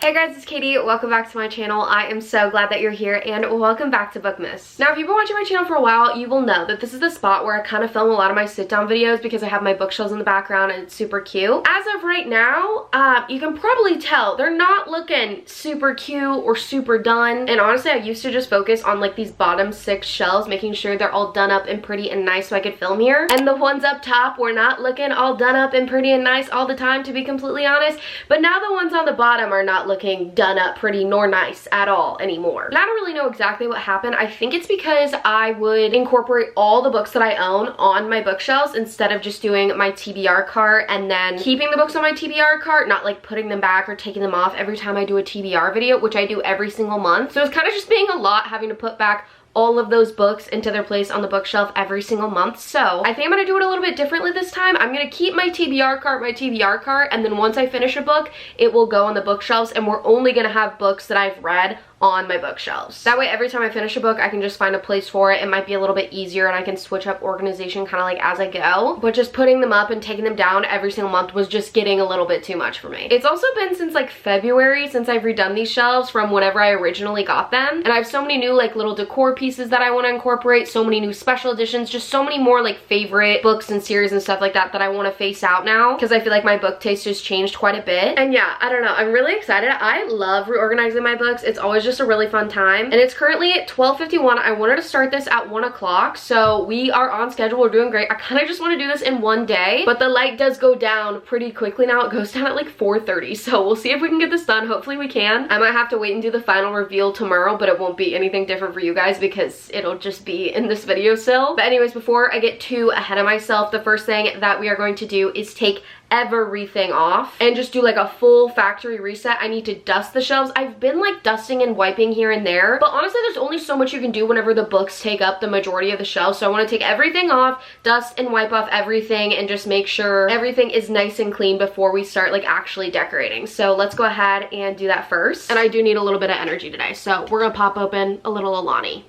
Hey guys, it's Katie. Welcome back to my channel. I am so glad that you're here and welcome back to Bookmas. Now, if you've been watching my channel for a while, you will know that this is the spot where I kind of film a lot of my sit-down videos because I have my bookshelves in the background and it's super cute. As of right now, you can probably tell they're not looking super cute or super done. And honestly, I used to just focus on like these bottom 6 shelves, making sure they're all done up and pretty and nice so I could film here. And the ones up top were not looking all done up and pretty and nice all the time, to be completely honest. But now the ones on the bottom are not looking done up pretty nor nice at all anymore. And I don't really know exactly what happened. I think it's because I would incorporate all the books that I own on my bookshelves instead of just doing my TBR cart and then keeping the books on my TBR cart, not like putting them back or taking them off every time I do a TBR video, which I do every single month. So it's kind of just being a lot having to put back all of those books into their place on the bookshelf every single month. So I think I'm gonna do it a little bit differently this time. I'm gonna keep my TBR cart, and then once I finish a book, it will go on the bookshelves, and we're only gonna have books that I've read on my bookshelves. That way, every time I finish a book, I can just find a place for it. It might be a little bit easier and I can switch up organization kind of like as I go. But just putting them up and taking them down every single month was just getting a little bit too much for me. It's also been since like February since I've redone these shelves from whenever I originally got them. And I have so many new like little decor pieces that I want to incorporate, so many new special editions, just so many more like favorite books and series and stuff like that that I want to face out now because I feel like my book taste just changed quite a bit. And yeah, I don't know, I'm really excited. I love reorganizing my books. It's always just a really fun time. And it's currently at 12:51. I wanted to start this at 1 o'clock, so we are on schedule. We're doing great. I kind of just want to do this in one day, but the light does go down pretty quickly now. It goes down at like 4:30, so we'll see if we can get this done. Hopefully we can. I might have to wait and do the final reveal tomorrow, but it won't be anything different for you guys because it'll just be in this video still. But anyways, before I get too ahead of myself, the first thing that we are going to do is take everything off and just do like a full factory reset. I need to dust the shelves. I've been like dusting and wiping here and there, but honestly there's only so much you can do whenever the books take up the majority of the shelves. So I want to take everything off, dust and wipe off everything, and just make sure everything is nice and clean before we start like actually decorating. So let's go ahead and do that first. And I do need a little bit of energy today, so we're gonna pop open a little Alani.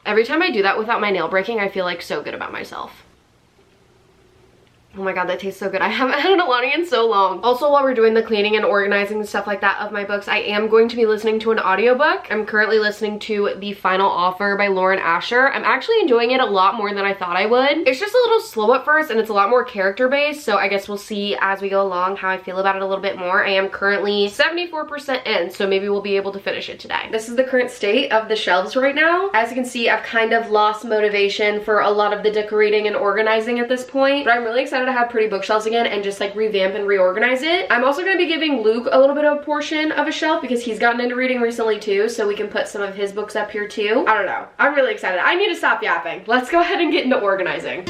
Every time I do that without my nail breaking, I feel like so good about myself. Oh my god, that tastes so good. I haven't had an Alani in so long. Also, while we're doing the cleaning and organizing and stuff like that of my books, I am going to be listening to an audiobook. I'm currently listening to The Final Offer by Lauren Asher. I'm actually enjoying it a lot more than I thought I would. It's just a little slow at first and it's a lot more character based, so I guess we'll see as we go along how I feel about it a little bit more. I am currently 74% in, so maybe we'll be able to finish it today. This is the current state of the shelves right now. As you can see, I've kind of lost motivation for a lot of the decorating and organizing at this point, but I'm really excited to have pretty bookshelves again and just like revamp and reorganize it. I'm also going to be giving Luke a little bit of a portion of a shelf because he's gotten into reading recently too, so we can put some of his books up here too. I don't know. I'm really excited. I need to stop yapping. Let's go ahead and get into organizing.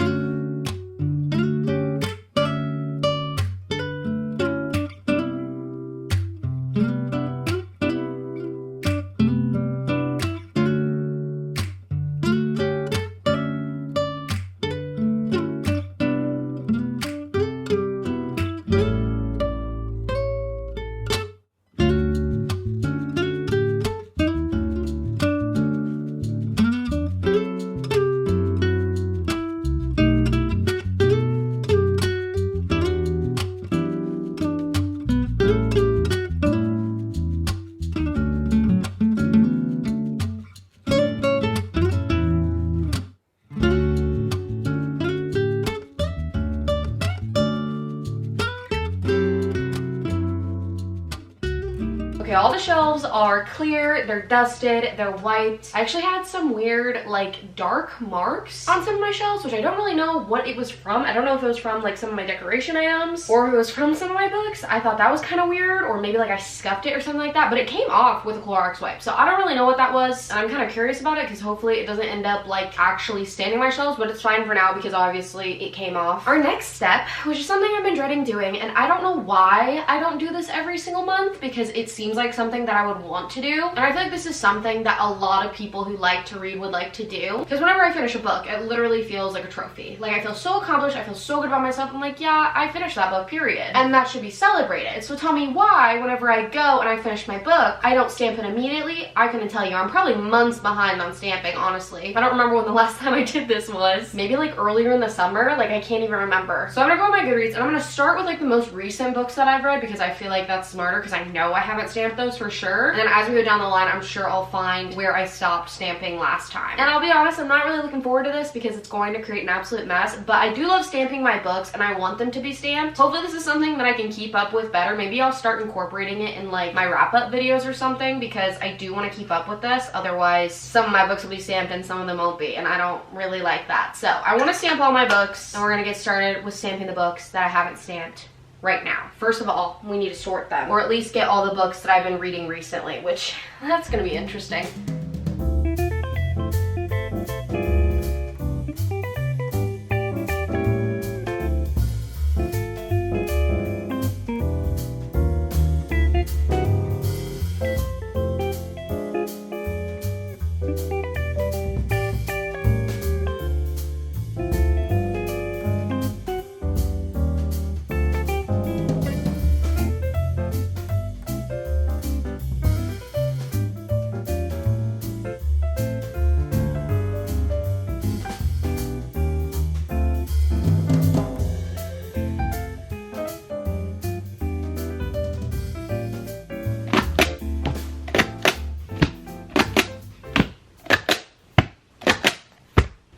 Okay, all the shelves are clear, they're dusted, they're wiped. I actually had some weird like dark marks on some of my shelves, which I don't really know what it was from. I don't know if it was from like some of my decoration items or if it was from some of my books. I thought that was kind of weird, or maybe like I scuffed it or something like that, but it came off with a Clorox wipe. So I don't really know what that was. And I'm kind of curious about it because hopefully it doesn't end up like actually staining my shelves, but it's fine for now because obviously it came off. Our next step, which is something I've been dreading doing, and I don't know why I don't do this every single month because it seems like something something that I would want to do. And I feel like this is something that a lot of people who like to read would like to do. Because whenever I finish a book, it literally feels like a trophy. Like I feel so accomplished, I feel so good about myself. I'm like, yeah, I finished that book, period. And that should be celebrated. So tell me why whenever I go and I finish my book, I don't stamp it immediately. I couldn't tell you. I'm probably months behind on stamping, honestly. I don't remember when the last time I did this was. Maybe like earlier in the summer. Like I can't even remember. So I'm gonna go on my Goodreads and I'm gonna start with like the most recent books that I've read because I feel like that's smarter because I know I haven't stamped those for sure. And then as we go down the line, I'm sure I'll find where I stopped stamping last time. And I'll be honest, I'm not really looking forward to this because it's going to create an absolute mess, but I do love stamping my books and I want them to be stamped. Hopefully this is something that I can keep up with better. Maybe I'll start incorporating it in like my wrap-up videos or something because I do want to keep up with this. Otherwise, some of my books will be stamped and some of them won't be, and I don't really like that. So I want to stamp all my books and we're gonna get started with stamping the books that I haven't stamped right now. First of all, we need to sort them, or at least get all the books that I've been reading recently, which that's gonna be interesting.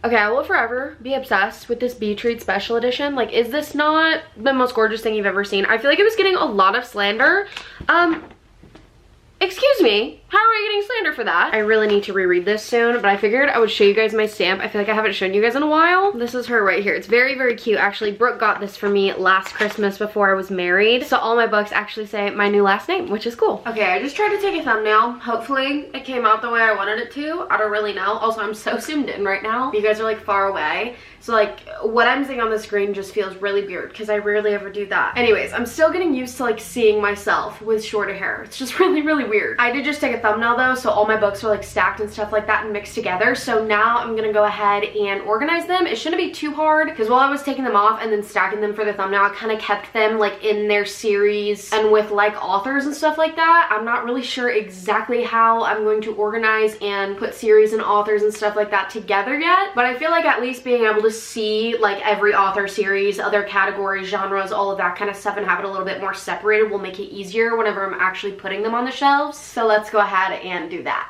Okay, I will forever be obsessed with this Beach Read Special Edition. Like, is this not the most gorgeous thing you've ever seen? I feel like it was getting a lot of slander. Excuse me, how are we getting slander for that? I really need to reread this soon, but I figured I would show you guys my stamp. I feel like I haven't shown you guys in a while. This is her right here. It's very, very cute. Actually, Brooke got this for me last Christmas before I was married. So all my books actually say my new last name, which is cool. Okay, I just tried to take a thumbnail. Hopefully it came out the way I wanted it to. I don't really know. Also, I'm so zoomed in right now. You guys are like far away. So like what I'm seeing on the screen just feels really weird because I rarely ever do that. Anyways, I'm still getting used to like seeing myself with shorter hair. It's just really, really weird. I did just take a thumbnail though, so all my books are like stacked and stuff like that and mixed together. So now I'm gonna go ahead and organize them. It shouldn't be too hard because while I was taking them off and then stacking them for the thumbnail, I kind of kept them like in their series and with like authors and stuff like that. I'm not really sure exactly how I'm going to organize and put series and authors and stuff like that together yet, but I feel like at least being able to see like every author series, other categories, genres, all of that kind of stuff and have it a little bit more separated will make it easier whenever I'm actually putting them on the shelves. So let's go ahead and do that.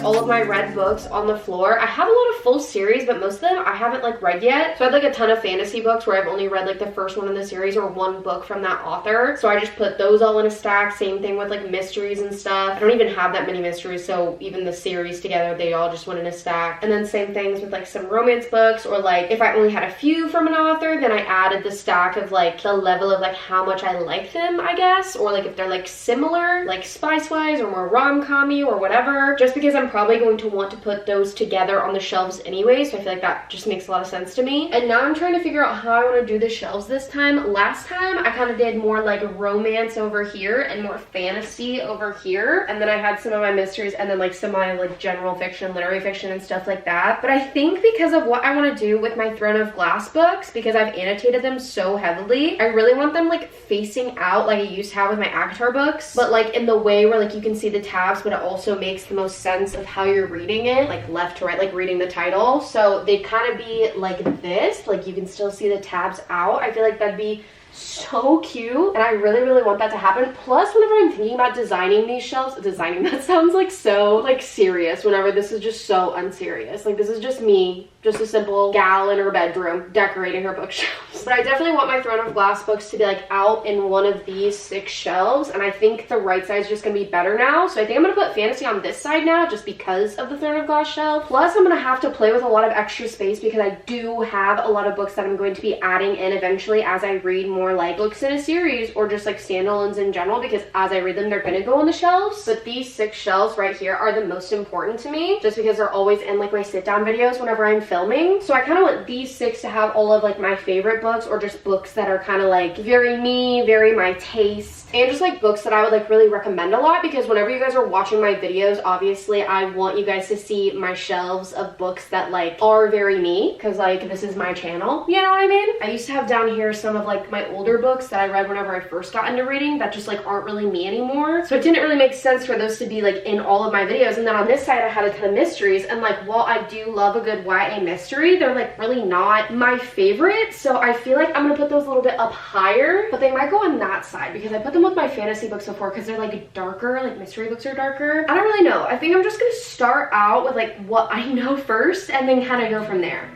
All of my read books on the floor. I have a lot of full series, but most of them I haven't like read yet. So I have like a ton of fantasy books where I've only read like the first one in the series or one book from that author. So I just put those all in a stack. Same thing with like mysteries and stuff. I don't even have that many mysteries, so even the series together, they all just went in a stack. And then same things with like some romance books, or like if I only had a few from an author, then I added the stack of like the level of like how much I like them, I guess, or like if they're like similar, like spice-wise or more rom-com-y or whatever, just because I'm probably going to want to put those together on the shelves anyway, so I feel like that just makes a lot of sense to me. And now I'm trying to figure out how I want to do the shelves this time. Last time I kind of did more like romance over here and more fantasy over here, and then I had some of my mysteries and then like some of my like general fiction, literary fiction and stuff like that. But I think because of what I want to do with my Throne of Glass books, because I've annotated them so heavily, I really want them like facing out like I used to have with my ACOTAR books, but like in the way where like you can see the tabs, but it also makes the most sense of how you're reading it, like left to right, like reading the title. So they kind of be like this, like you can still see the tabs out. I feel like that'd be so cute, and I really, really want that to happen. Plus, whenever I'm thinking about designing these shelves, that sounds like so like serious, whenever this is just so unserious. Like, this is just me, just a simple gal in her bedroom decorating her bookshelves. But I definitely want my Throne of Glass books to be like out in one of these 6 shelves, and I think the right side is just gonna be better now. So I think I'm gonna put fantasy on this side now, just because of the Throne of Glass shelf. Plus, I'm gonna have to play with a lot of extra space because I do have a lot of books that I'm going to be adding in eventually as I read more like books in a series or just like standalones in general, because as I read them, they're gonna go on the shelves. But these 6 shelves right here are the most important to me, just because they're always in like my sit down videos whenever I'm filming. So I kind of want these 6 to have all of like my favorite books, or just books that are kind of like very me, very my taste, and just like books that I would like really recommend a lot, because whenever you guys are watching my videos, obviously I want you guys to see my shelves of books that like are very me, because like this is my channel, you know what I mean? I used to have down here some of like my older books that I read whenever I first got into reading that just like aren't really me anymore, so it didn't really make sense for those to be like in all of my videos. And then on this side I had a ton of mysteries, and like while I do love a good YA mystery, they're like really not my favorite, so I feel like I'm gonna put those a little bit up higher, but they might go on that side because I put them with my fantasy books before, because they're like darker, like mystery books are darker. I don't really know. I think I'm just gonna start out with like what I know first and then kind of go from there.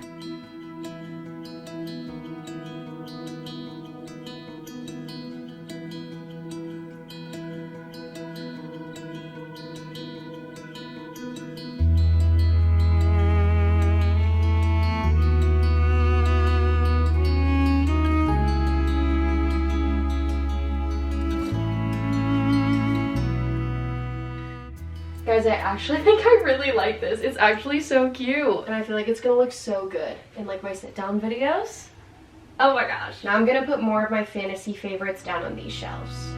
Guys, I actually think I really like this. It's actually so cute, and I feel like it's gonna look so good in like my sit down videos. Oh my gosh. Now I'm gonna put more of my fantasy favorites down on these shelves.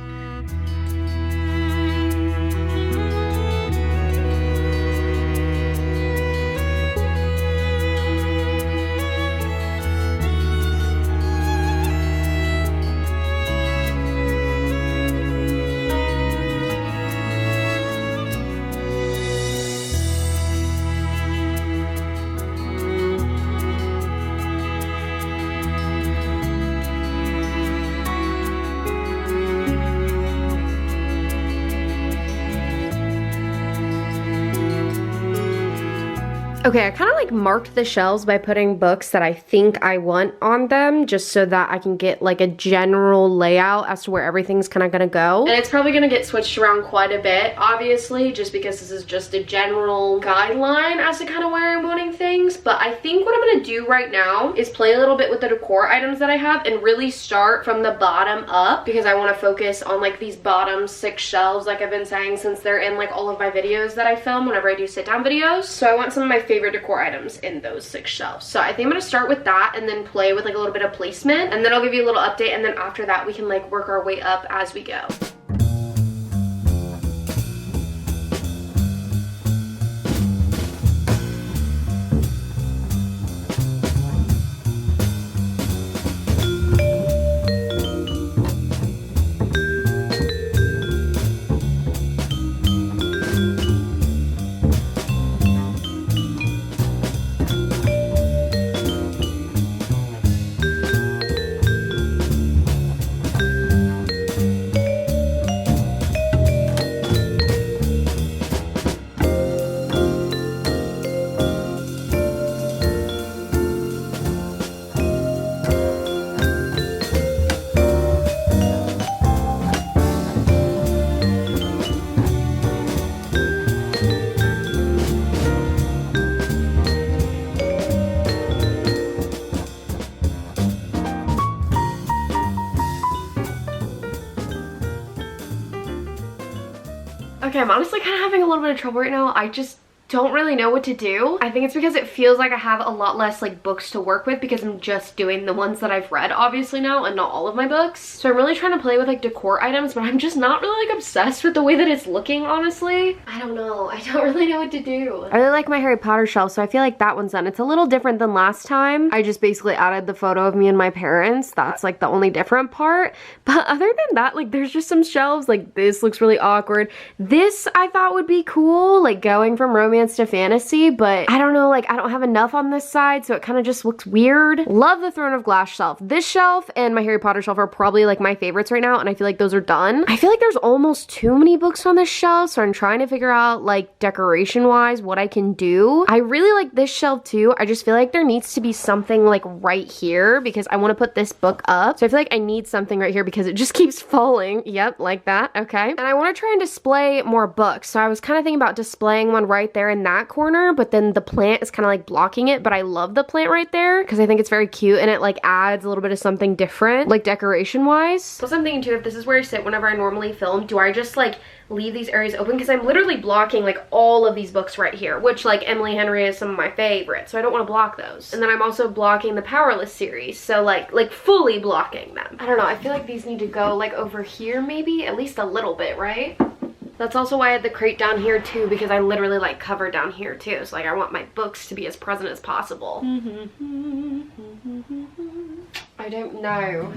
Okay, I kind of like marked the shelves by putting books that I think I want on them, just so that I can get like a general layout as to where everything's kind of gonna go. And it's probably gonna get switched around quite a bit, obviously, just because this is just a general guideline as to kind of where I'm wanting things. But I think what I'm gonna do right now is play a little bit with the decor items that I have and really start from the bottom up, because I want to focus on like these bottom 6 shelves, like I've been saying, since they're in like all of my videos that I film whenever I do sit down videos. So I want some of my favorite decor items in those 6 shelves. So I think I'm gonna start with that and then play with like a little bit of placement, and then I'll give you a little update, and then after that we can like work our way up as we go. Okay, I'm honestly kind of having a little bit of trouble right now. I just don't really know what to do. I think it's because it feels like I have a lot less like books to work with, because I'm just doing the ones that I've read obviously now and not all of my books. So I'm really trying to play with like decor items, but I'm just not really like obsessed with the way that it's looking, honestly. I don't know. I don't really know what to do. I really like my Harry Potter shelf, so I feel like that one's done. It's a little different than last time. I just basically added the photo of me and my parents. That's like the only different part. But other than that, like there's just some shelves. Like this looks really awkward. This I thought would be cool, like going from romance romance to fantasy, but I don't know, like I don't have enough on this side, so it kind of just looks weird. Love the Throne of Glass shelf. This shelf and my Harry Potter shelf are probably like my favorites right now, and I feel like those are done. I feel like there's almost too many books on this shelf, so I'm trying to figure out like decoration wise what I can do. I really like this shelf too. I just feel like there needs to be something like right here because I want to put this book up. So I feel like I need something right here because it just keeps falling. Yep, like that. Okay. And I want to try and display more books. So I was kind of thinking about displaying one right there in that corner, but then the plant is kind of like blocking it, but I love the plant right there because I think it's very cute and it like adds a little bit of something different, like decoration wise. Plus I'm thinking too, if this is where I sit whenever I normally film, do I just like leave these areas open? Because I'm literally blocking like all of these books right here, which like Emily Henry is some of my favorites, so I don't want to block those. And then I'm also blocking the Powerless series, so like fully blocking them. I don't know, I feel like these need to go like over here maybe, at least a little bit, right? That's also why I had the crate down here too, because I literally like cover down here too, so like I want my books to be as present as possible. I don't know.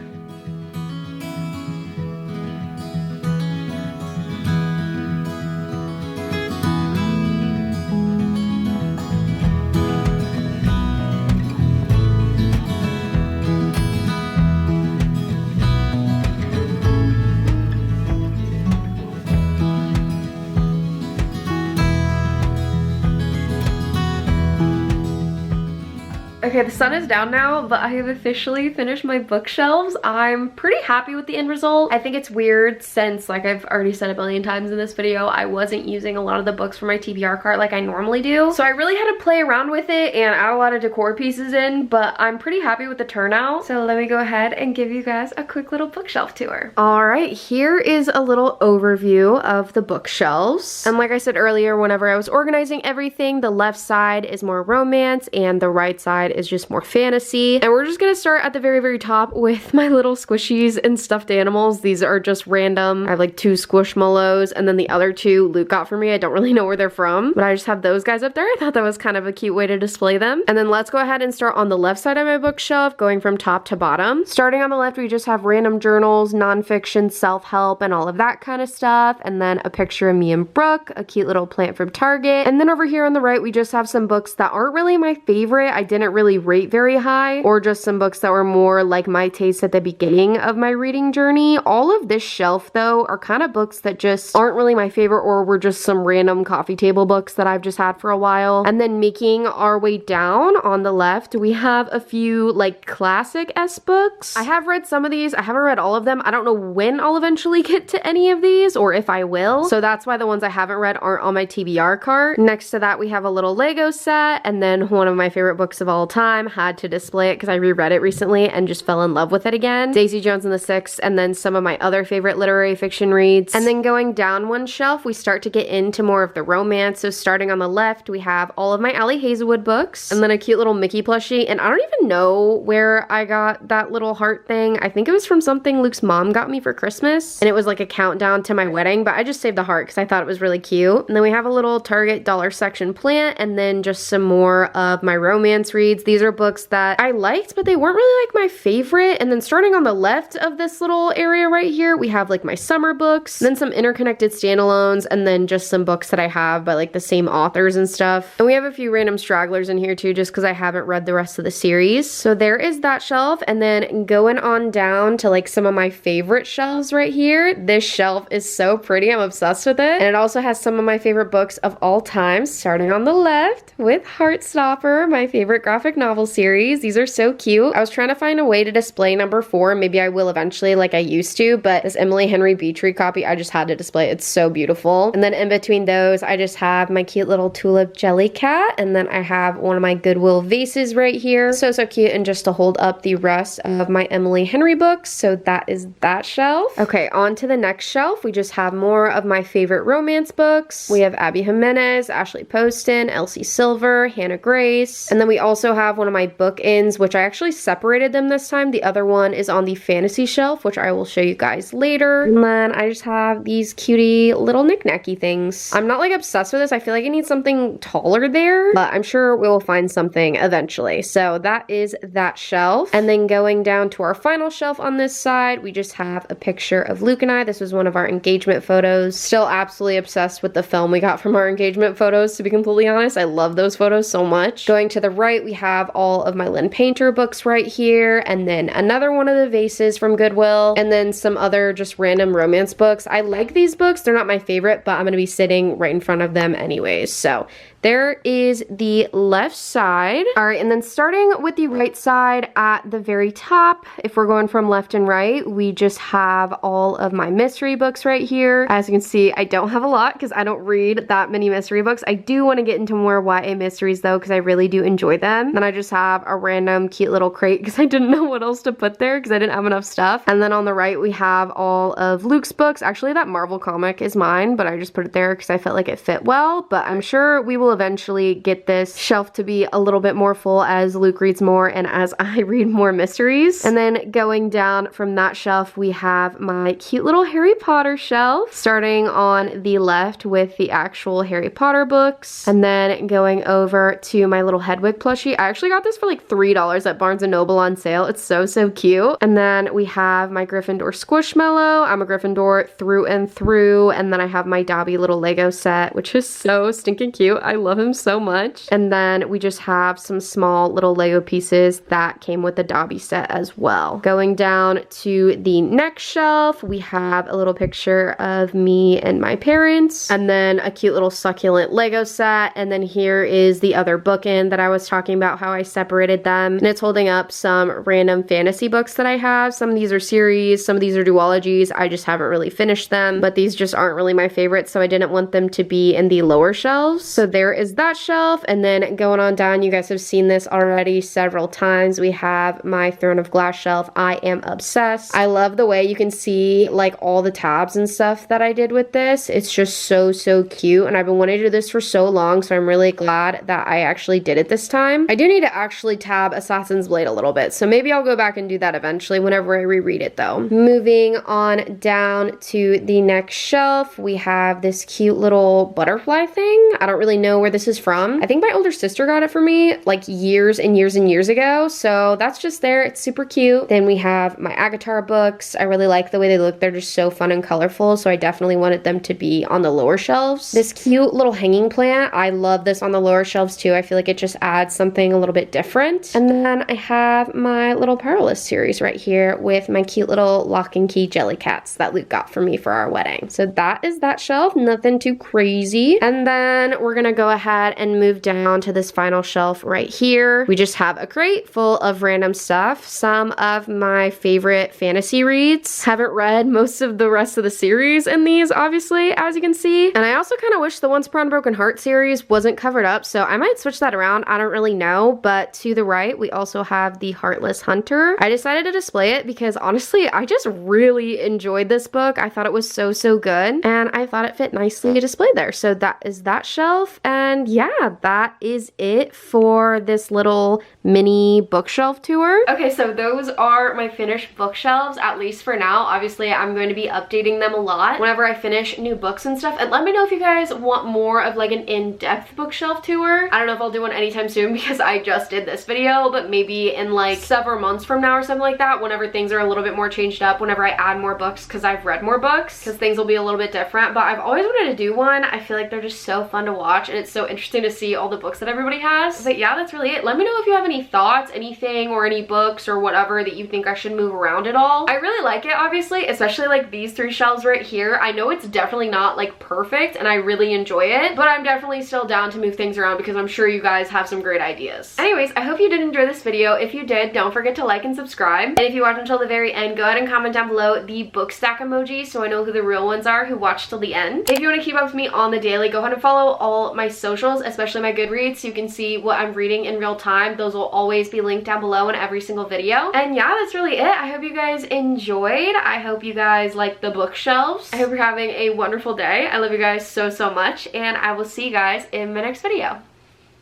Okay, the sun is down now, but I have officially finished my bookshelves. I'm pretty happy with the end result. I think it's weird since, like I've already said a billion times in this video, I wasn't using a lot of the books for my TBR cart like I normally do. So I really had to play around with it and add a lot of decor pieces in, but I'm pretty happy with the turnout. So let me go ahead and give you guys a quick little bookshelf tour. All right, here is a little overview of the bookshelves. And like I said earlier, whenever I was organizing everything, the left side is more romance and the right side is just more fantasy. And we're just gonna start at the very, very top with my little squishies and stuffed animals. These are just random. I have like 2 Squishmallows, and then the other 2 Luke got for me. I don't really know where they're from, but I just have those guys up there. I thought that was kind of a cute way to display them. And then let's go ahead and start on the left side of my bookshelf, going from top to bottom. Starting on the left, we just have random journals, nonfiction, self-help, and all of that kind of stuff. And then a picture of me and Brooke, a cute little plant from Target. And then over here on the right, we just have some books that aren't really my favorite. I didn't really rate very high, or just some books that were more like my taste at the beginning of my reading journey. All of this shelf though are kind of books that just aren't really my favorite, or were just some random coffee table books that I've just had for a while. And then making our way down on the left, we have a few like classic-esque books. I have read some of these. I haven't read all of them. I don't know when I'll eventually get to any of these, or if I will. So that's why the ones I haven't read aren't on my TBR cart. Next to that, we have a little Lego set, and then one of my favorite books of all time, had to display it because I reread it recently and just fell in love with it again. Daisy Jones and the Six, and then some of my other favorite literary fiction reads. And then going down one shelf, we start to get into more of the romance. So starting on the left, we have all of my Allie Hazelwood books, and then a cute little Mickey plushie. And I don't even know where I got that little heart thing. I think it was from something Luke's mom got me for Christmas, and it was like a countdown to my wedding, but I just saved the heart because I thought it was really cute. And then we have a little Target dollar section plant, and then just some more of my romance reads. These are books that I liked, but they weren't really like my favorite. And then starting on the left of this little area right here, we have like my summer books, then some interconnected standalones, and then just some books that I have by like the same authors and stuff. And we have a few random stragglers in here too, just because I haven't read the rest of the series. So there is that shelf. And then going on down to like some of my favorite shelves right here. This shelf is so pretty. I'm obsessed with it. And it also has some of my favorite books of all time, starting on the left with Heartstopper, my favorite graphic novel series. These are so cute. I was trying to find a way to display number 4. Maybe I will eventually like I used to, but this Emily Henry Beatree copy, I just had to display. It's so beautiful. And then in between those, I just have my cute little tulip jelly cat. And then I have one of my Goodwill vases right here. So cute. And just to hold up the rest of my Emily Henry books. So that is that shelf. Okay, on to the next shelf. We just have more of my favorite romance books. We have Abby Jimenez, Ashley Poston, Elsie Silver, Hannah Grace. And then we also have have one of my bookends, which I actually separated them this time. The other one is on the fantasy shelf, which I will show you guys later. And then I just have these cutie little knick-knacky things. I'm not like obsessed with this. I feel like I need something taller there, but I'm sure we will find something eventually. So that is that shelf. And then going down to our final shelf on this side, we just have a picture of Luke and I. This was one of our engagement photos. Still absolutely obsessed with the film we got from our engagement photos, to be completely honest. I love those photos so much. Going to the right, we have all of my Lynn Painter books right here, and then another one of the vases from Goodwill, and then some other just random romance books. I like these books. They're not my favorite, but I'm gonna be sitting right in front of them anyways. So there is the left side. All right, and then starting with the right side at the very top, if we're going from left and right, we just have all of my mystery books right here. As you can see, I don't have a lot because I don't read that many mystery books. I do want to get into more YA mysteries though, because I really do enjoy them. Then I just have a random cute little crate because I didn't know what else to put there because I didn't have enough stuff. And then on the right, we have all of Luke's books. Actually, that Marvel comic is mine, but I just put it there because I felt like it fit well. But I'm sure we will eventually get this shelf to be a little bit more full as Luke reads more and as I read more mysteries. And then going down from that shelf, we have my cute little Harry Potter shelf, starting on the left with the actual Harry Potter books, and then going over to my little Hedwig plushie. I actually got this for like $3 at Barnes & Noble on sale. It's so cute. And then we have my Gryffindor Squishmallow. I'm a Gryffindor through and through. And then I have my Dobby little Lego set, which is so stinking cute. I love him so much. And then we just have some small little Lego pieces that came with the Dobby set as well. Going down to the next shelf, we have a little picture of me and my parents, and then a cute little succulent Lego set. And then here is the other bookend that I was talking about, how I separated them. And it's holding up some random fantasy books that I have. Some of these are series, some of these are duologies. I just haven't really finished them, but these just aren't really my favorites, so I didn't want them to be in the lower shelves. So there is that shelf. And then going on down, you guys have seen this already several times. We have my Throne of Glass shelf. I am obsessed. I love the way you can see like all the tabs and stuff that I did with this. It's just so cute, and I've been wanting to do this for so long, so I'm really glad that I actually did it this time. I do need to actually tab Assassin's Blade a little bit, so maybe I'll go back and do that eventually whenever I reread it though. Moving on down to the next shelf, we have this cute little butterfly thing. I don't really know where this is from. I think my older sister got it for me like years and years ago, so that's just there. It's super cute. Then we have my Agatar books. I really like the way they look. They're just so fun and colorful, so I definitely wanted them to be on the lower shelves. This cute little hanging plant, I love this on the lower shelves too. I feel like it just adds something a little bit different. And then I have my little Perilous series right here with my cute little lock and key jelly cats that Luke got for me for our wedding. So that is that shelf, nothing too crazy. And then we're gonna go ahead and move down to this final shelf right here. We just have a crate full of random stuff. Some of my favorite fantasy reads. Haven't read most of the rest of the series in these, obviously, as you can see. And I also kind of wish the Once Upon a Broken Heart series wasn't covered up, so I might switch that around. I don't really know. But to the right, we also have the Heartless Hunter. I decided to display it because honestly, I just really enjoyed this book. I thought it was so good, and I thought it fit nicely displayed there. So that is that shelf. And yeah, that is it for this little mini bookshelf tour. Okay, so those are my finished bookshelves, at least for now. Obviously, I'm going to be updating them a lot whenever I finish new books and stuff. And let me know if you guys want more of like an in-depth bookshelf tour. I don't know if I'll do one anytime soon because I just did this video, but maybe in like several months from now or something like that, whenever things are a little bit more changed up, whenever I add more books because I've read more books, because things will be a little bit different. But I've always wanted to do one. I feel like they're just so fun to watch, and it's so interesting to see all the books that everybody has. But yeah, that's really it. Let me know if you have any thoughts, anything, or any books or whatever that you think I should move around at all. I really like it, obviously, especially like these three shelves right here. I know it's definitely not like perfect, and I really enjoy it, but I'm definitely still down to move things around because I'm sure you guys have some great ideas. Anyways, I hope you did enjoy this video. If you did, don't forget to like and subscribe. And if you watched until the very end, go ahead and comment down below the book stack emoji so I know who the real ones are who watched till the end. If you want to keep up with me on the daily, go ahead and follow all my socials, especially my Goodreads, so you can see what I'm reading in real time. Those will always be linked down below in every single video. And yeah, that's really it. I hope you guys enjoyed. I hope you guys like the bookshelves. I hope you're having a wonderful day. I love you guys so much, and I will see you guys in my next video.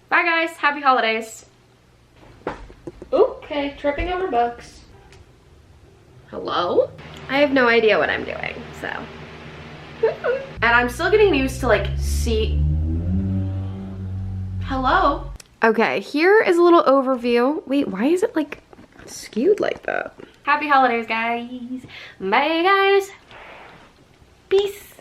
Bye guys, happy holidays. Okay, tripping over books. Hello? I have no idea what I'm doing, so. And I'm still getting used to like see. Hello? Okay, here is a little overview. Wait, why is it like skewed like that? Happy holidays, guys. Bye, guys. Peace.